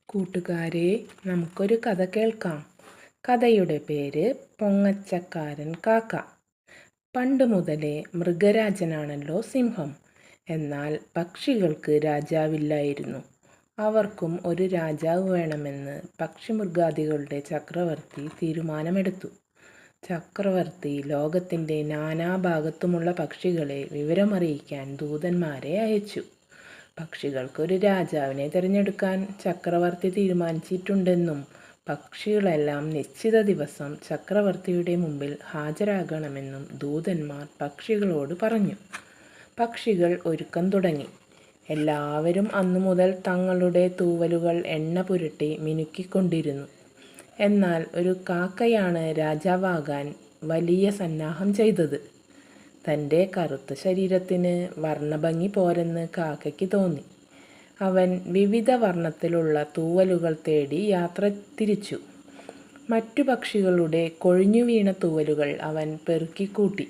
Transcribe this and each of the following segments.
കൂട്ടുകാരെ, നമുക്കൊരു കഥ കേൾക്കാം. കഥയുടെ പേര് പൊങ്ങച്ചക്കാരൻ കാക്ക. പണ്ട് മുതലേ മൃഗരാജനാണല്ലോ സിംഹം. എന്നാൽ പക്ഷികൾക്ക് രാജാവില്ലായിരുന്നു. അവർക്കും ഒരു രാജാവ് വേണമെന്ന് പക്ഷിമൃഗാദികളുടെ ചക്രവർത്തി തീരുമാനമെടുത്തു. ചക്രവർത്തി ലോകത്തിൻ്റെ നാനാഭാഗത്തുമുള്ള പക്ഷികളെ വിവരമറിയിക്കാൻ ദൂതന്മാരെ അയച്ചു. പക്ഷികൾക്കൊരു രാജാവിനെ തിരഞ്ഞെടുക്കാൻ ചക്രവർത്തി തീരുമാനിച്ചിട്ടുണ്ടെന്നും പക്ഷികളെല്ലാം നിശ്ചിത ദിവസം ചക്രവർത്തിയുടെ മുമ്പിൽ ഹാജരാകണമെന്നും ദൂതന്മാർ പക്ഷികളോട് പറഞ്ഞു. പക്ഷികൾ ഒരുക്കം തുടങ്ങി. എല്ലാവരും അന്നു മുതൽ തങ്ങളുടെ തൂവലുകൾ എണ്ണ പുരട്ടി മിനുക്കിക്കൊണ്ടിരുന്നു. എന്നാൽ ഒരു കാക്കയാണ് രാജാവാകാൻ വലിയ സന്നാഹം ചെയ്തത്. തൻ്റെ കറുത്ത ശരീരത്തിന് വർണ്ണഭംഗി പോരെന്ന് കാക്കയ്ക്ക് തോന്നി. അവൻ വിവിധ വർണ്ണത്തിലുള്ള തൂവലുകൾ തേടി യാത്ര തിരിച്ചു. മറ്റു പക്ഷികളുടെ കൊഴിഞ്ഞു വീണ തൂവലുകൾ അവൻ പെറുക്കിക്കൂട്ടി.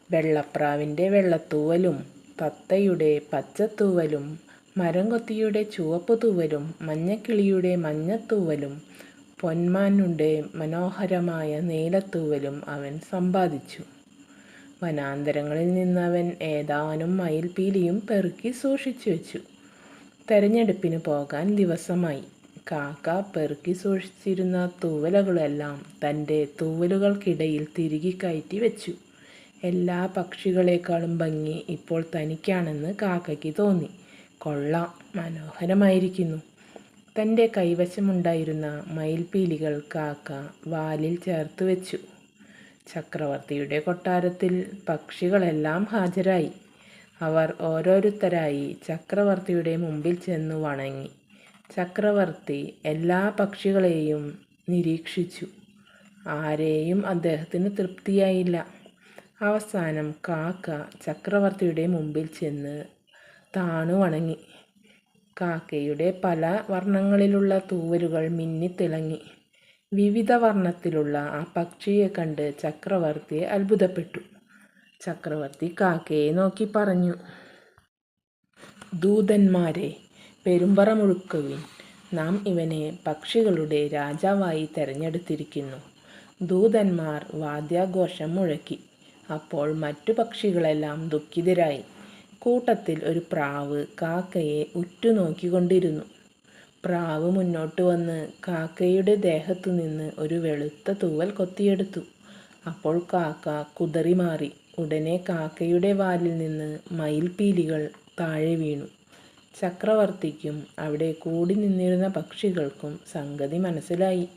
വെള്ളപ്രാവിൻ്റെ വെള്ളത്തൂവലും തത്തയുടെ പച്ചത്തൂവലും മരംകൊത്തിയുടെ ചുവപ്പ് തൂവലും മഞ്ഞക്കിളിയുടെ മഞ്ഞത്തൂവലും പൊന്മാനുടെ മനോഹരമായ നീലത്തൂവലും അവൻ സമ്പാദിച്ചു. വനാന്തരങ്ങളിൽ നിന്നവൻ ഏതാനും മയിൽപീലിയും പെറുക്കി സൂക്ഷിച്ചു വെച്ചു. തെരഞ്ഞെടുപ്പിന് പോകാൻ ദിവസമായി. കാക്ക പെറുക്കി സൂക്ഷിച്ചിരുന്ന തൂവലുകളെല്ലാം തൻ്റെ തൂവലുകൾക്കിടയിൽ തിരികെ കയറ്റി വെച്ചു. എല്ലാ പക്ഷികളെക്കാളും ഭംഗി ഇപ്പോൾ തനിക്കാണെന്ന് കാക്കയ്ക്ക് തോന്നി. കൊള്ളാം, മനോഹരമായിരിക്കുന്നു. തൻ്റെ കൈവശമുണ്ടായിരുന്ന മയിൽപീലികൾ കാക്ക വാലിൽ ചേർത്ത് വെച്ചു. ചക്രവർത്തിയുടെ കൊട്ടാരത്തിൽ പക്ഷികളെല്ലാം ഹാജരായി. അവർ ഓരോരുത്തരായി ചക്രവർത്തിയുടെ മുമ്പിൽ ചെന്നു വണങ്ങി. ചക്രവർത്തി എല്ലാ പക്ഷികളെയും നിരീക്ഷിച്ചു. ആരെയും അദ്ദേഹത്തിന് തൃപ്തിയായില്ല. അവസാനം കാക്ക ചക്രവർത്തിയുടെ മുമ്പിൽ ചെന്ന് താണു വണങ്ങി. കാക്കയുടെ പല വർണ്ണങ്ങളിലുള്ള തൂവലുകൾ മിന്നിത്തിളങ്ങി. വിവിധ വർണ്ണത്തിലുള്ള ആ പക്ഷിയെ കണ്ട് ചക്രവർത്തി അത്ഭുതപ്പെട്ടു. ചക്രവർത്തി കാക്കയെ നോക്കി പറഞ്ഞു: ദൂതന്മാരെ, പെരുമ്പറ മുഴുക്കുവിൻ. നാം ഇവനെ പക്ഷികളുടെ രാജാവായി തെരഞ്ഞെടുത്തിരിക്കുന്നു. ദൂതന്മാർ വാദ്യാഘോഷം മുഴക്കി. അപ്പോൾ മറ്റു പക്ഷികളെല്ലാം ദുഃഖിതരായി. കൂട്ടത്തിൽ ഒരു പ്രാവ് കാക്കയെ ഉറ്റുനോക്കിക്കൊണ്ടിരുന്നു. പ്രാവ് മുന്നോട്ട് വന്ന് കാക്കയുടെ ദേഹത്തു നിന്ന് ഒരു വെളുത്ത തൂവൽ കൊത്തിയെടുത്തു. അപ്പോൾ കാക്ക കുതറി മാറി. ഉടനെ കാക്കയുടെ വാലിൽ നിന്ന് മയിൽപീലികൾ താഴെ വീണു. ചക്രവർത്തിക്കും അവിടെ കൂടി നിന്നിരുന്ന പക്ഷികൾക്കും സംഗതി മനസ്സിലായി.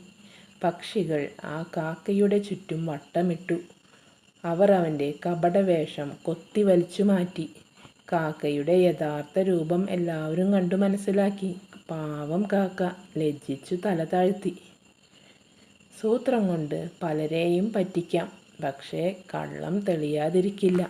പക്ഷികൾ ആ കാക്കയുടെ ചുറ്റും വട്ടമിട്ടു. അവർ അവൻ്റെ കപടവേഷം കൊത്തി വലിച്ചു മാറ്റി. കാക്കയുടെ യഥാർത്ഥ രൂപം എല്ലാവരും കണ്ടു മനസ്സിലാക്കി. പാവം കാക്ക ലജ്ജിച്ചു തല താഴ്ത്തി. സൂത്രം കൊണ്ട് പലരെയും പറ്റിക്കാം, പക്ഷേ കള്ളം തെളിയാതിരിക്കില്ല.